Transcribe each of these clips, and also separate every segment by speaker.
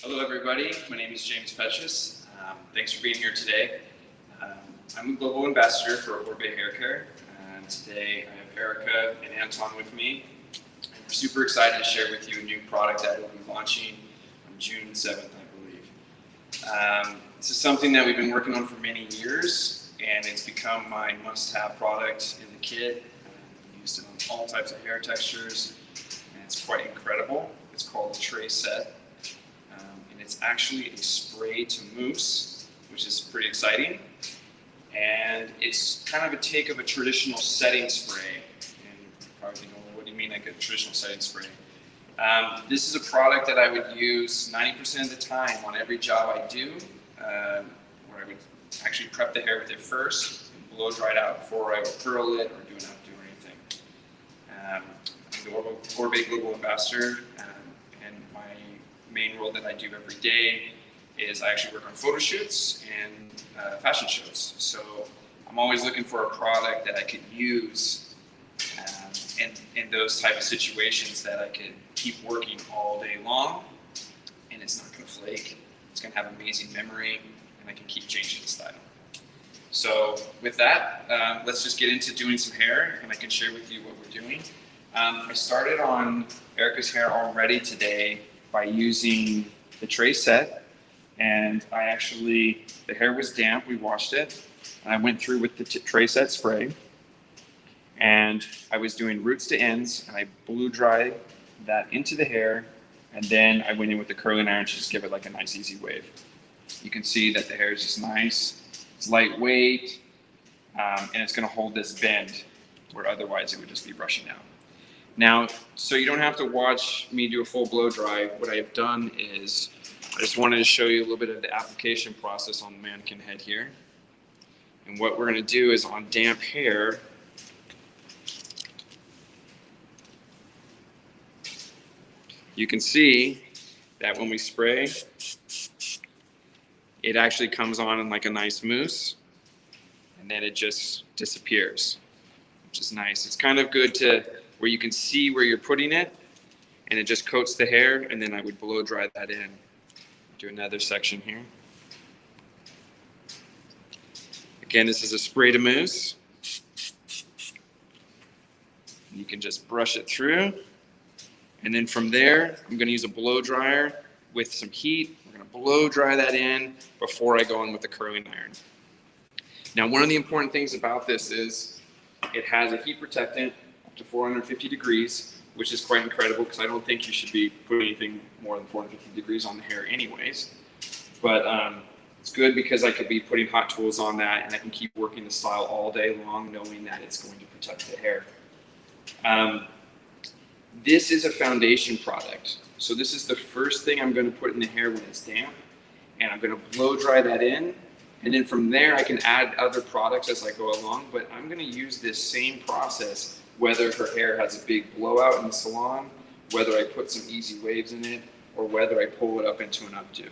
Speaker 1: Hello everybody, my name is James Pecis. Thanks for being here today. I'm a global ambassador for Oribe Hair Care, and today I have Erica and Anton with me. And we're super excited to share with you a new product that we'll be launching on June 7th, I believe. This is something that we've been working on for many years, and it's become my must-have product in the kit. I've used it on all types of hair textures, and it's quite incredible. It's called the Tray Set. It's actually a spray to mousse, which is pretty exciting. And it's kind of a take of a traditional setting spray. And you're probably thinking, well, what do you mean like a traditional setting spray? This is a product that I would use 90% of the time on every job I do, where I would actually prep the hair with it first, and blow dry it out before I would curl it or do an updo or anything. I'm the Oribe Global Ambassador. Main role that I do every day is I actually work on photo shoots and fashion shows. So I'm always looking for a product that I could use in those type of situations that I could keep working all day long, and it's not going to flake. It's going to have amazing memory, and I can keep changing the style. So with that, let's just get into doing some hair, and I can share with you what we're doing. I started on Erica's hair already today by using the Tray Set, and the hair was damp, we washed it, and I went through with the Tray Set spray, and I was doing roots to ends, and I blew dry that into the hair, and then I went in with the curling iron to just give it like a nice easy wave. You can see that the hair is just nice, it's lightweight, and it's gonna hold this bend, where otherwise it would just be brushing out. Now, so you don't have to watch me do a full blow dry, what I have done is, I just wanted to show you a little bit of the application process on the mannequin head here. And what we're gonna do is on damp hair, you can see that when we spray, it actually comes on in like a nice mousse, and then it just disappears, which is nice. It's kind of good to, where you can see where you're putting it, and it just coats the hair, and then I would blow dry that in. Do another section here. Again, this is a spray to mousse. You can just brush it through, and then from there, I'm gonna use a blow dryer with some heat. We're gonna blow dry that in before I go in with the curling iron. Now, one of the important things about this is it has a heat protectant to 450 degrees, which is quite incredible because I don't think you should be putting anything more than 450 degrees on the hair anyways. But it's good because I could be putting hot tools on that, and I can keep working the style all day long knowing that it's going to protect the hair. This is a foundation product. So this is the first thing I'm going to put in the hair when it's damp, and I'm going to blow dry that in. And then from there, I can add other products as I go along, but I'm going to use this same process whether her hair has a big blowout in the salon, whether I put some easy waves in it, or whether I pull it up into an updo.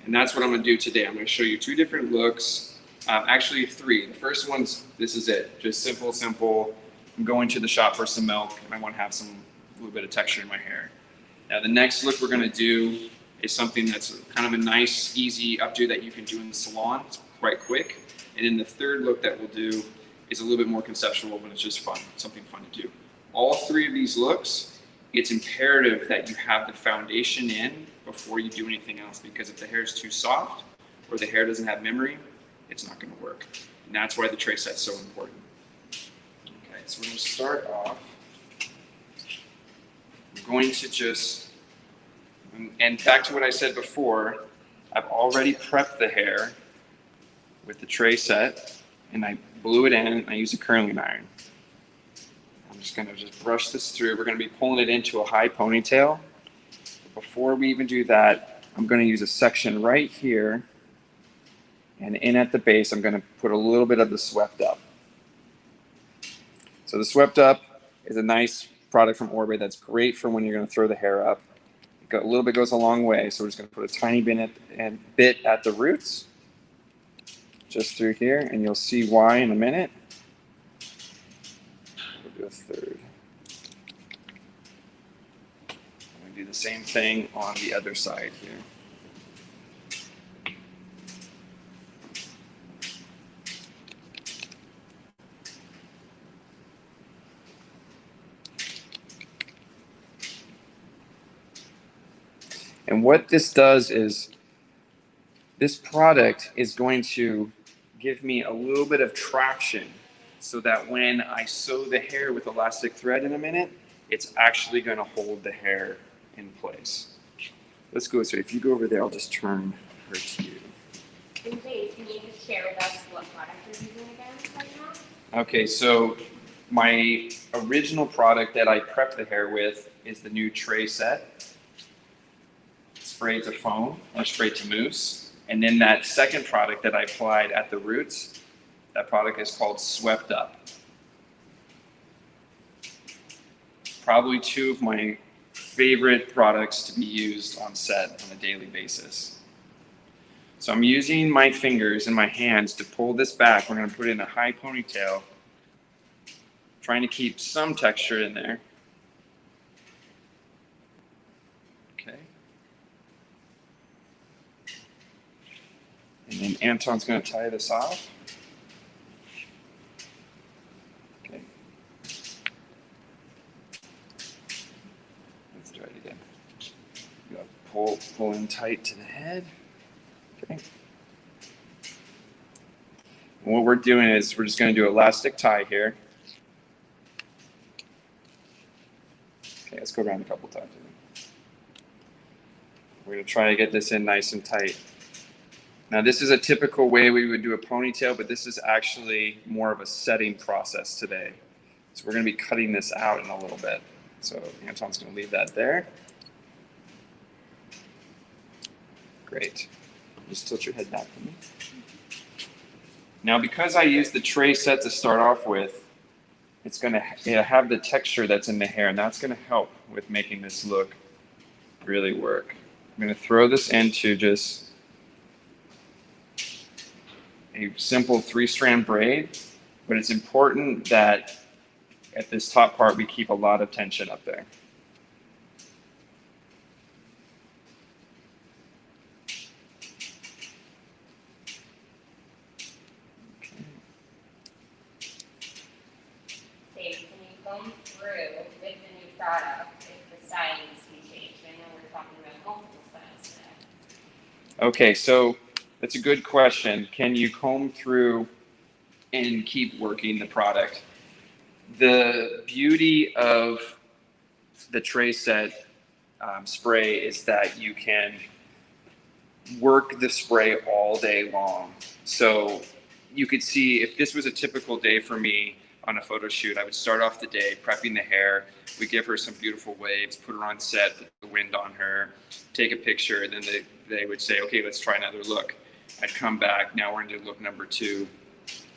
Speaker 1: And that's what I'm gonna do today. I'm gonna show you two different looks, actually three. The first one's, this is it, just simple. I'm going to the shop for some milk, and I wanna have a little bit of texture in my hair. Now the next look we're gonna do is something that's kind of a nice, easy updo that you can do in the salon. It's quite quick. And then the third look that we'll do is a little bit more conceptual, but it's just fun, something fun to do. All three of these looks, it's imperative that you have the foundation in before you do anything else, because if the hair is too soft or the hair doesn't have memory, it's not gonna work. And that's why the Tray Set's so important. Okay, so we're gonna start off. We're going to just, and back to what I said before, I've already prepped the hair with the Tray Set, and I blew it in, and I used a curling iron. I'm just gonna brush this through. We're gonna be pulling it into a high ponytail. But before we even do that, I'm gonna use a section right here, and in at the base, I'm gonna put a little bit of the Swept Up. So the Swept Up is a nice product from Oribe that's great for when you're gonna throw the hair up. A little bit goes a long way, so we're just gonna put a tiny bit at the roots, just through here, and you'll see why in a minute. We'll do a third. I'm gonna do the same thing on the other side here. And what this does is, this product is going to give me a little bit of traction so that when I sew the hair with elastic thread in a minute, it's actually going to hold the hair in place. Let's go. So if you go over there, I'll just turn her to you.
Speaker 2: And James, can you just share with us what product you're using again right now?
Speaker 1: Okay, so my original product that I prep the hair with is the new tray set. Spray to foam or spray to mousse. And then that second product that I applied at the roots, that product is called Swept Up. Probably two of my favorite products to be used on set on a daily basis. So I'm using my fingers and my hands to pull this back. We're going to put it in a high ponytail, trying to keep some texture in there. Okay. And then Anton's going to tie this off. Okay. Let's try it again. Pull in tight to the head. Okay. And what we're doing is we're just going to do elastic tie here. Okay, let's go around a couple times. We're going to try to get this in nice and tight. Now this is a typical way we would do a ponytail, but this is actually more of a setting process today. So we're going to be cutting this out in a little bit. So Anton's going to leave that there. Great. Just tilt your head back for me. Now because I used the tray set to start off with, it's going to have the texture that's in the hair, and that's going to help with making this look really work. I'm going to throw this into just a simple 3-strand braid, but it's important that at this top part we keep a lot of tension up there.
Speaker 2: Dave, can you comb through with the new product if the style needs to be changed? I know we're talking about multiple styles today.
Speaker 1: Okay, so that's a good question. Can you comb through and keep working the product? The beauty of the tray set spray is that you can work the spray all day long. So you could see if this was a typical day for me on a photo shoot, I would start off the day prepping the hair. We give her some beautiful waves, put her on set, put the wind on her, take a picture, and then they would say, okay, let's try another look. I'd come back, now we're into look number 2.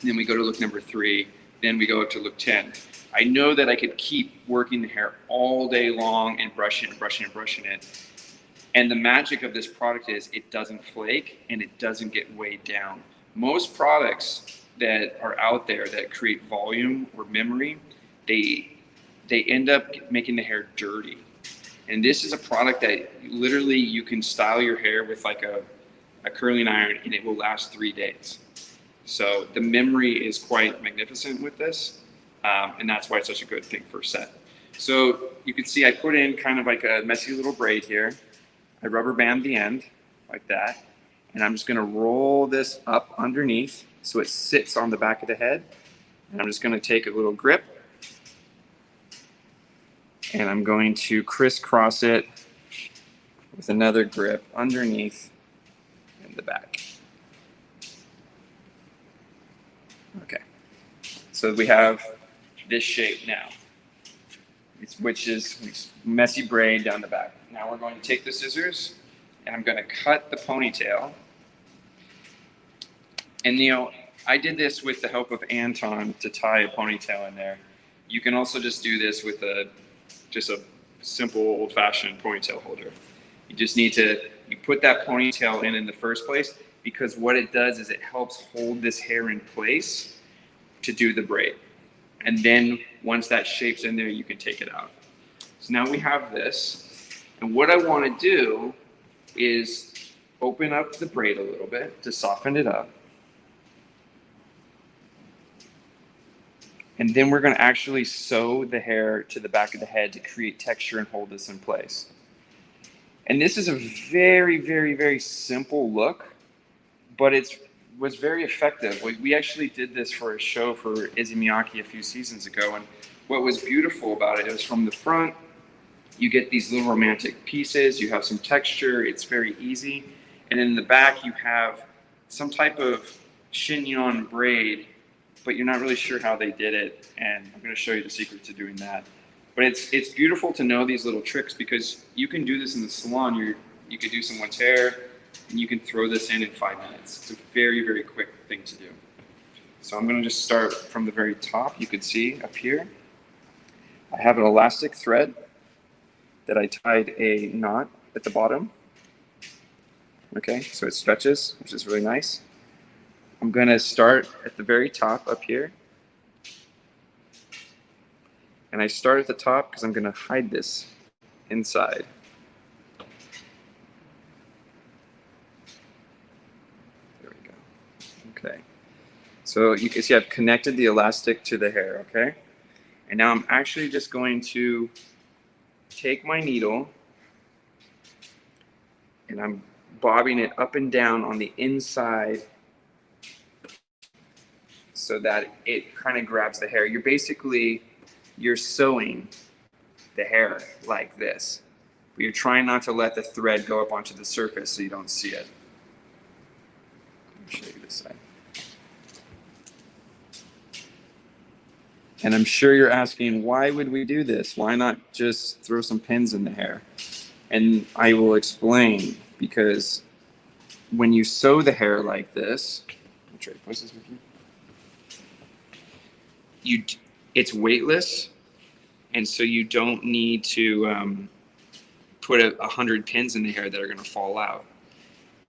Speaker 1: Then we go to look number 3. Then we go up to look 10. I know that I could keep working the hair all day long and brushing and brushing and brushing it. And the magic of this product is it doesn't flake and it doesn't get weighed down. Most products that are out there that create volume or memory, they end up making the hair dirty. And this is a product that literally you can style your hair with like a curling iron and it will last 3 days. So the memory is quite magnificent with this, and that's why it's such a good thing for a set. So you can see I put in kind of like a messy little braid here. I rubber band the end like that, and I'm just going to roll this up underneath so it sits on the back of the head. And I'm just going to take a little grip, and I'm going to crisscross it with another grip underneath in the back. Okay, so we have this shape now, which is messy braid down the back. Now we're going to take the scissors and I'm going to cut the ponytail. And I did this with the help of Anton to tie a ponytail in there. You can also just do this with just a simple old-fashioned ponytail holder. You just need to put that ponytail in the first place, because what it does is it helps hold this hair in place to do the braid. And then once that shape's in there, you can take it out. So now we have this. And what I want to do is open up the braid a little bit to soften it up. And then we're going to actually sew the hair to the back of the head to create texture and hold this in place. And this is a very, very, very simple look, but it was very effective. We actually did this for a show for Izzy Miyake a few seasons ago, and what was beautiful about it is from the front, you get these little romantic pieces, you have some texture, it's very easy. And in the back, you have some type of chignon braid, but you're not really sure how they did it. And I'm gonna show you the secret to doing that. But it's beautiful to know these little tricks because you can do this in the salon. You could do someone's hair and you can throw this in 5 minutes. It's a very, very quick thing to do. So I'm gonna just start from the very top. You can see up here, I have an elastic thread that I tied a knot at the bottom. Okay, so it stretches, which is really nice. I'm gonna start at the very top up here. And I start at the top because I'm gonna hide this inside. There we go. Okay. So you can see I've connected the elastic to the hair, okay? And now I'm actually just going to take my needle and I'm bobbing it up and down on the inside so that it kind of grabs the hair. You're sewing the hair like this, but you're trying not to let the thread go up onto the surface so you don't see it. Let me show you this side. And I'm sure you're asking, why would we do this? Why not just throw some pins in the hair? And I will explain, because when you sew the hair like this, I'll try to push this with you. It's weightless, and so you don't need to put 100 pins in the hair that are going to fall out.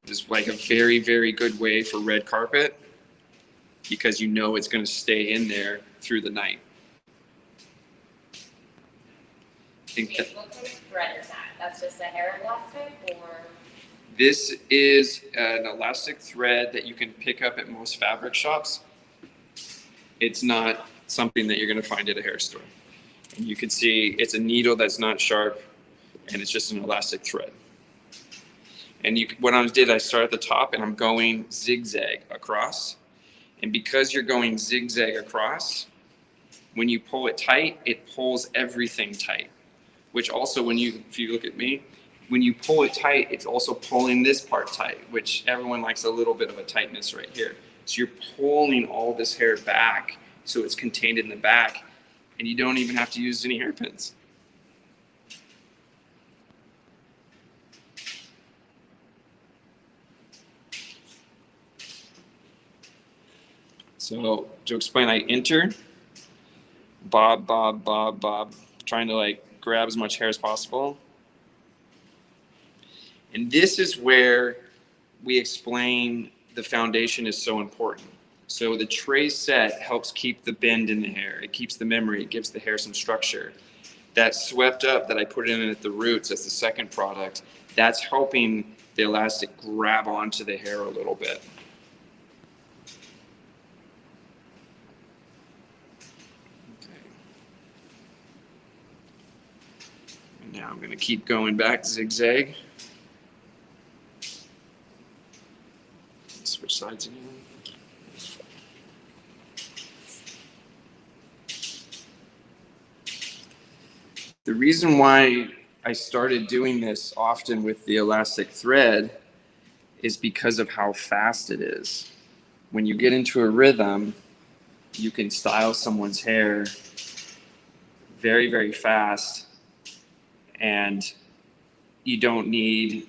Speaker 1: It's like a very, very good way for red carpet because you know it's going to stay in there through the night.
Speaker 2: What kind of thread is that? That's just a hair elastic, or?
Speaker 1: This is an elastic thread that you can pick up at most fabric shops. It's not something that you're going to find at a hair store. And you can see it's a needle that's not sharp, and it's just an elastic thread. And what I did, I start at the top, and I'm going zigzag across. And because you're going zigzag across, when you pull it tight, it pulls everything tight. Which also, if you look at me, when you pull it tight, it's also pulling this part tight, which everyone likes a little bit of a tightness right here. So you're pulling all this hair back so it's contained in the back, and you don't even have to use any hairpins. So to explain, I enter, bob, bob, bob, bob, trying to like grab as much hair as possible. And this is where we explain the foundation is so important. So the tray set helps keep the bend in the hair. It keeps the memory. It gives the hair some structure. That swept up that I put in at the roots as the second product, that's helping the elastic grab onto the hair a little bit. Okay. And now I'm going to keep going back zigzag. Switch sides again. The reason why I started doing this often with the elastic thread is because of how fast it is. When you get into a rhythm, you can style someone's hair very, very fast, and you don't need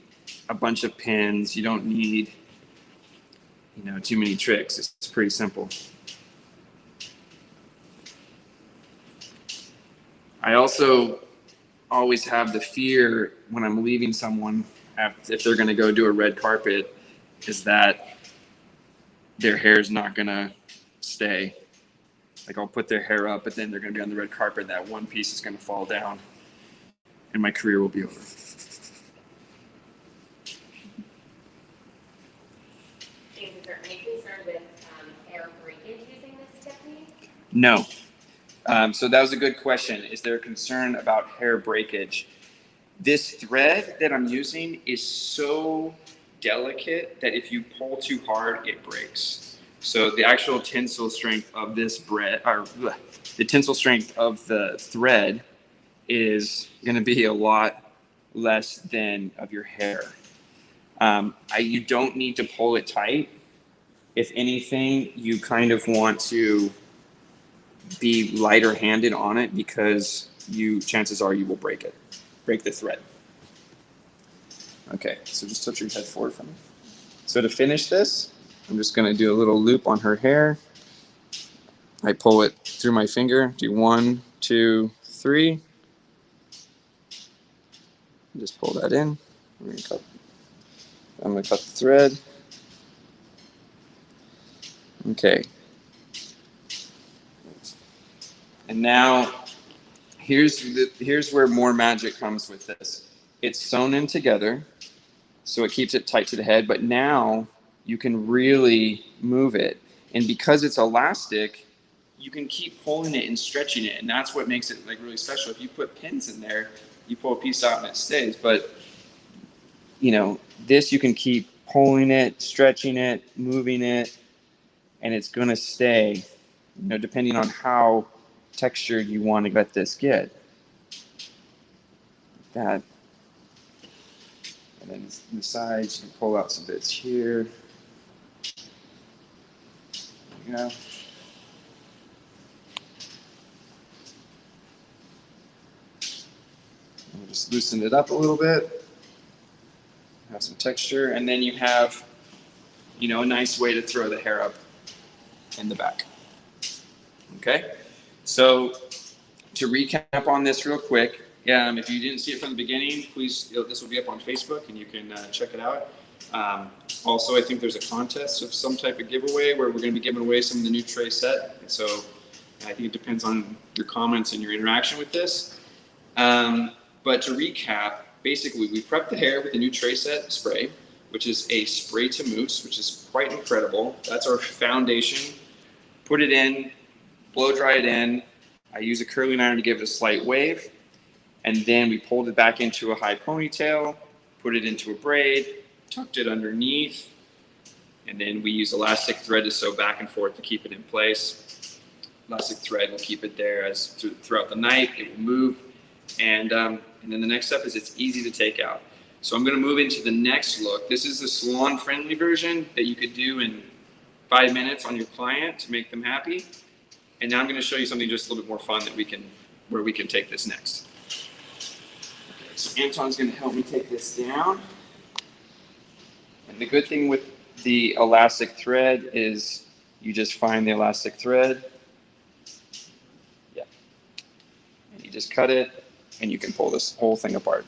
Speaker 1: a bunch of pins. You don't need too many tricks. It's pretty simple. I also always have the fear when I'm leaving someone, if they're going to go do a red carpet, is that their hair is not going to stay. Like I'll put their hair up, but then they're going to be on the red carpet. That one piece is going to fall down, and my career will be over. No. So that was a good question. Is there a concern about hair breakage? This thread that I'm using is so delicate that if you pull too hard, it breaks. So the actual tensile strength of this the tensile strength of the thread is going to be a lot less than of your hair. You don't need to pull it tight. If anything, you kind of want to be lighter handed on it because chances are you will break the thread. Okay, so just tilt your head forward for me. So to finish this, I'm just going to do a little loop on her hair. I pull it through my finger, do 1, 2, 3. Just pull that in. I'm going to cut the thread. Okay. And now here's where more magic comes with this. It's sewn in together, so it keeps it tight to the head, but now you can really move it. And because it's elastic, you can keep pulling it and stretching it, and that's what makes it like really special. If you put pins in there, you pull a piece out and it stays, but this you can keep pulling it, stretching it, moving it, and it's going to stay, depending on how textured you want to let this get. Like that. And then the sides, you can pull out some bits here. There you go. And we'll just loosen it up a little bit. Have some texture, and then you have, a nice way to throw the hair up in the back. Okay? So to recap on this real quick, if you didn't see it from the beginning, please, this will be up on Facebook and you can check it out. Also, I think there's a contest of some type of giveaway where we're going to be giving away some of the new tray set. So I think it depends on your comments and your interaction with this. But to recap, basically we prepped the hair with the new tray set spray, which is a spray to mousse, which is quite incredible. That's our foundation. Put it in, blow dry it in. I use a curling iron to give it a slight wave. And then we pulled it back into a high ponytail, put it into a braid, tucked it underneath, and then we use elastic thread to sew back and forth to keep it in place. Elastic thread will keep it there throughout the night. It will move. And then the next step is it's easy to take out. So I'm going to move into the next look. This is the salon-friendly version that you could do in 5 minutes on your client to make them happy. And now I'm going to show you something just a little bit more fun where we can take this next. Okay, so Anton's going to help me take this down. And the good thing with the elastic thread is you just find the elastic thread. Yeah. And you just cut it, and you can pull this whole thing apart.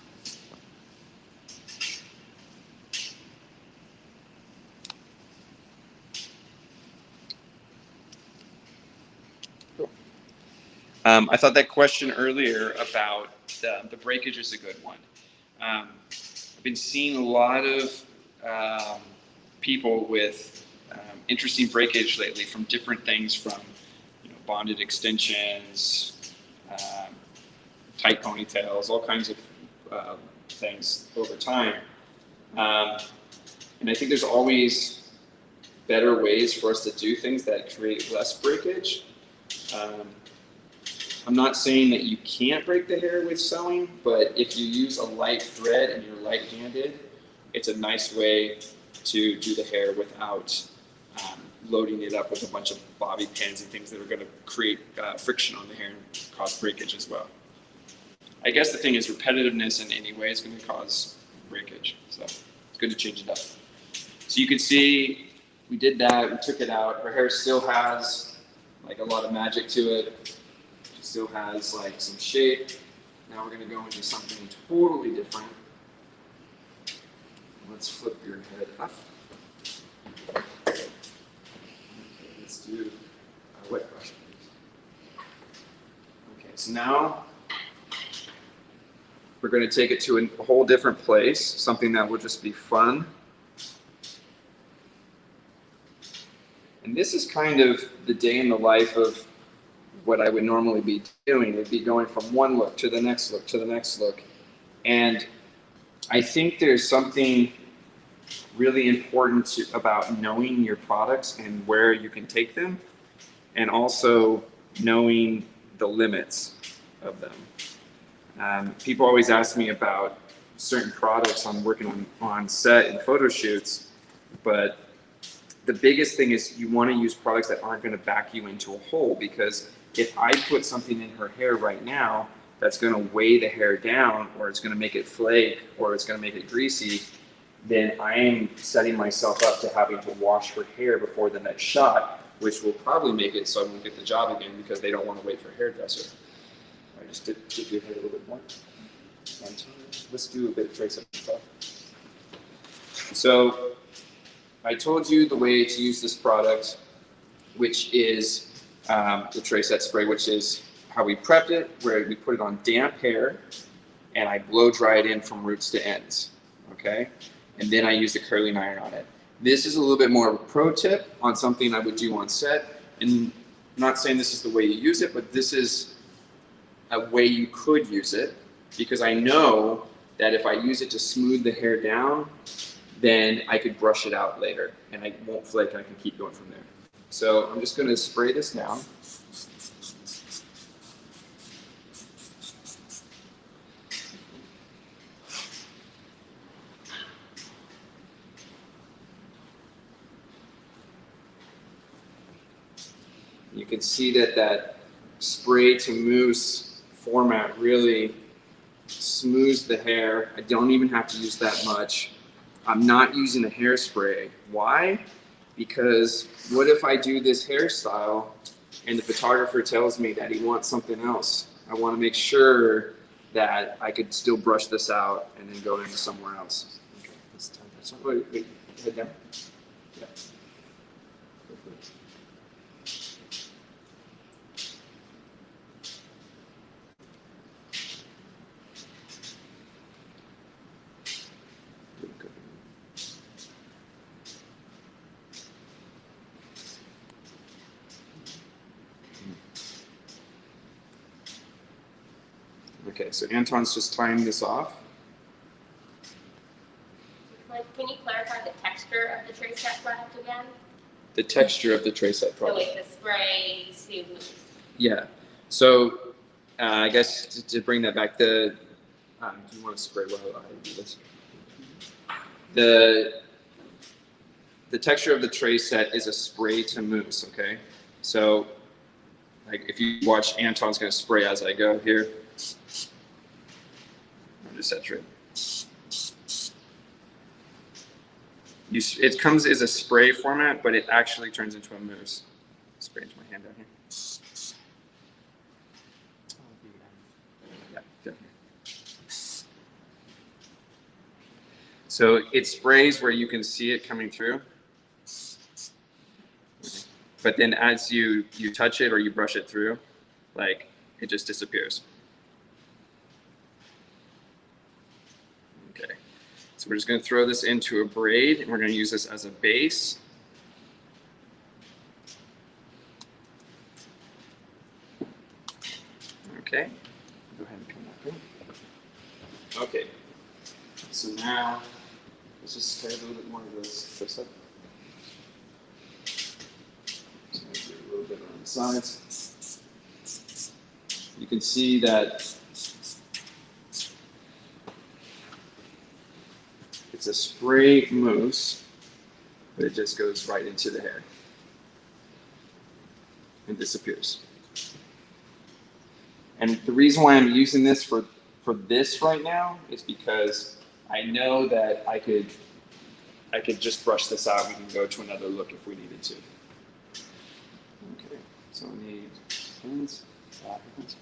Speaker 1: Cool. I thought that question earlier about the breakage is a good one. I've been seeing a lot of people with interesting breakage lately from different things, from bonded extensions, tight ponytails, all kinds of things over time. And I think there's always better ways for us to do things that create less breakage. I'm not saying that you can't break the hair with sewing, but if you use a light thread and you're light-handed, it's a nice way to do the hair without loading it up with a bunch of bobby pins and things that are going to create friction on the hair and cause breakage as well. I guess the thing is repetitiveness in any way is going to cause breakage, so it's good to change it up. So you can see we did that, we took it out. Her hair still has like a lot of magic to it. She still has like some shape. Now we're going to go into something totally different. Let's flip your head up. Okay, let's do a wet brush, please. Okay, so now we're going to take it to a whole different place, something that will just be fun. And this is kind of the day in the life of what I would normally be doing. It'd be going from one look to the next look to the next look. And I think there's something really important about knowing your products and where you can take them, and also knowing the limits of them. People always ask me about certain products I'm working on set and photo shoots, but the biggest thing is you want to use products that aren't going to back you into a hole, because if I put something in her hair right now that's going to weigh the hair down, or it's going to make it flake, or it's going to make it greasy, then I am setting myself up to having to wash her hair before the next shot, which will probably make it so I won't get the job again because they don't want to wait for a hairdresser. I just did your hair a little bit more. And let's do a bit of trace up stuff. So I told you the way to use this product, which is the trace set spray, which is how we prepped it, where we put it on damp hair and I blow dry it in from roots to ends, okay? And then I use the curling iron on it. This is a little bit more of a pro tip on something I would do on set. And I'm not saying this is the way you use it, but this is a way you could use it, because I know that if I use it to smooth the hair down, then I could brush it out later and I won't flake and I can keep going from there. So I'm just gonna spray this down. You can see that spray to mousse format really smooths the hair. I don't even have to use that much. I'm not using a hairspray. Why? Because what if I do this hairstyle and the photographer tells me that he wants something else? I want to make sure that I could still brush this out and then go into somewhere else. Okay, let's turn this on. Wait, head down. Yeah. Okay, so Anton's just tying this off.
Speaker 2: Can you clarify the texture of the trace set product again?
Speaker 1: The texture of the trace set product.
Speaker 2: So it's a spray smooth mousse.
Speaker 1: Yeah. So I guess to bring that back, do you want to spray while I do this? The texture of the trace set is a spray to mousse. Okay. So like if you watch, Anton's going to spray as I go here. I'm just saturated. It comes as a spray format, but it actually turns into a mousse. Spray into my hand down here. Yeah, down here. So it sprays where you can see it coming through. But then as you touch it or you brush it through, like it just disappears. Okay, so we're just going to throw this into a braid and we're going to use this as a base. Okay, go ahead and come back in. Okay, so now let's just add a little bit more of this twist up. Just going to do a little bit on the sides. You can see that it's a spray mousse, but it just goes right into the hair and disappears. And the reason why I'm using this for this right now is because I know that I could just brush this out. We can go to another look if we needed to. Okay, so I need pins, pins.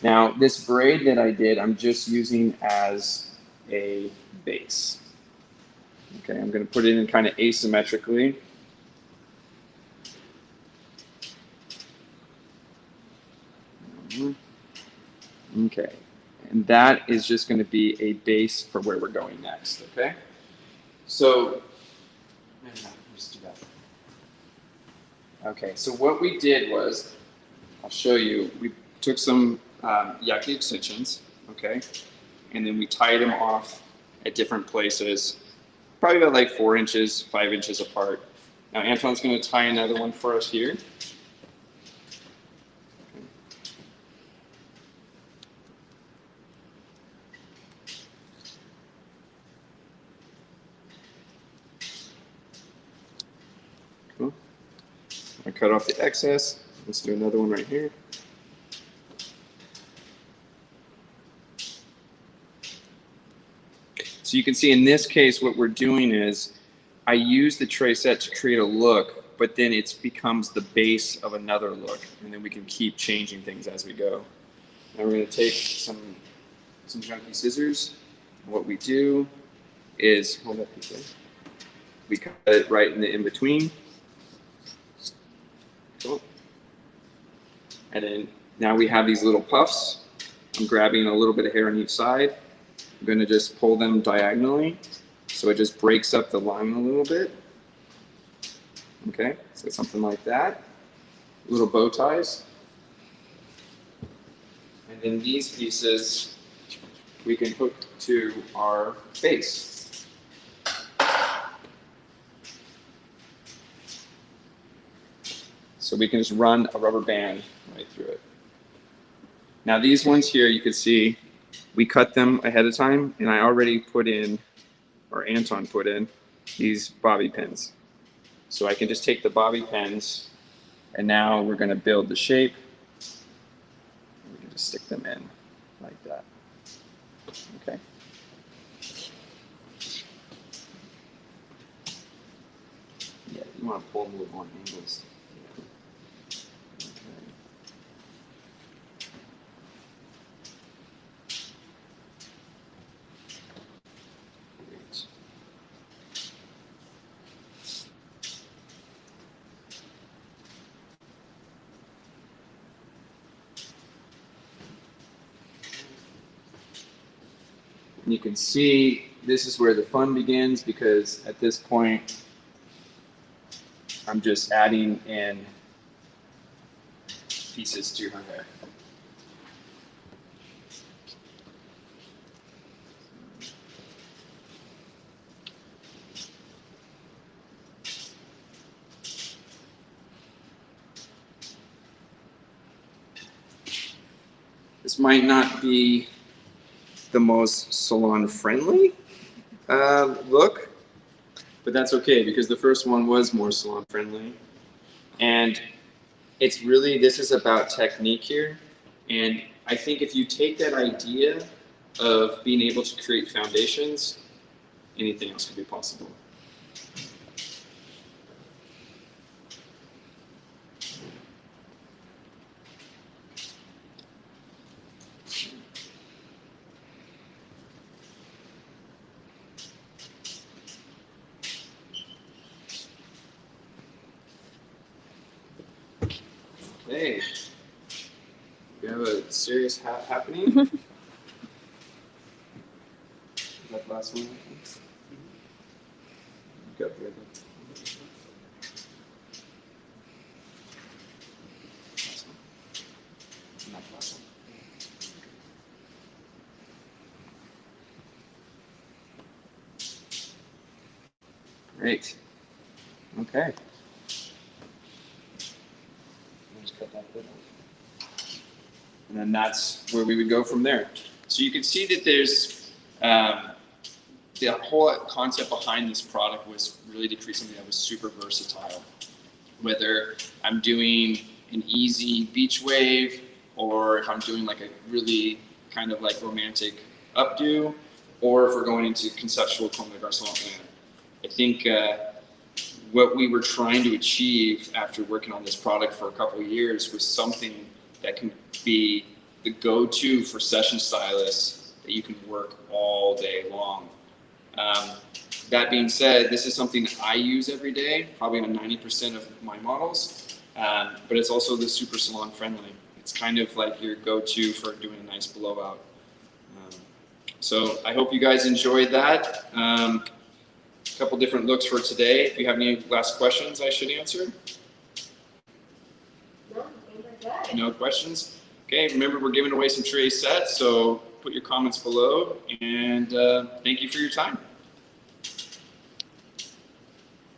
Speaker 1: Now, this braid that I did, I'm just using as a base. Okay, I'm going to put it in kind of asymmetrically. Okay, and that is just going to be a base for where we're going next, okay? So, let's do that. Okay, so what we did was, I'll show you, we took some yaki extensions, okay, and then we tied them off at different places, probably about like 4 inches, 5 inches apart. Now Anton's going to tie another one for us here. Cool. I cut off the excess. Let's do another one right here. So you can see in this case, what we're doing is I use the tray set to create a look, but then it becomes the base of another look, and then we can keep changing things as we go. Now we're going to take some junky scissors. And what we do is, hold that piece there. We cut it right in the in-between. Cool. And then now we have these little puffs. I'm grabbing a little bit of hair on each side. I'm going to just pull them diagonally, so it just breaks up the line a little bit. Okay, so something like that. Little bow ties. And then these pieces we can hook to our base. So we can just run a rubber band right through it. Now these ones here, you can see we cut them ahead of time, and I already put in, or Anton put in, these bobby pins. So I can just take the bobby pins, and now we're going to build the shape. We can just stick them in like that. Okay. Yeah, you want to pull them a little more angles. You can see this is where the fun begins, because at this point I'm just adding in pieces to her hair. This might not be the most salon friendly look, but that's okay, because the first one was more salon friendly. And it's really, this is about technique here. And I think if you take that idea of being able to create foundations, anything else could be possible. Hey, we have a serious happening. That last one. Go here. Not last one. Great. Okay. Cut that bit off. And then that's where we would go from there. So you can see that there's the whole concept behind this product was really to create something that was super versatile. Whether I'm doing an easy beach wave, or if I'm doing like a really kind of like romantic updo, or if we're going into conceptual comme des garçons. I think what we were trying to achieve after working on this product for a couple of years was something that can be the go-to for session stylists that you can work all day long. That being said, this is something that I use every day, probably on 90% of my models, but it's also the super salon friendly. It's kind of like your go-to for doing a nice blowout. So I hope you guys enjoyed that. Couple different looks for today. If you have any last questions I should answer. No questions? Okay, remember we're giving away some tray sets, so put your comments below, and thank you for your time.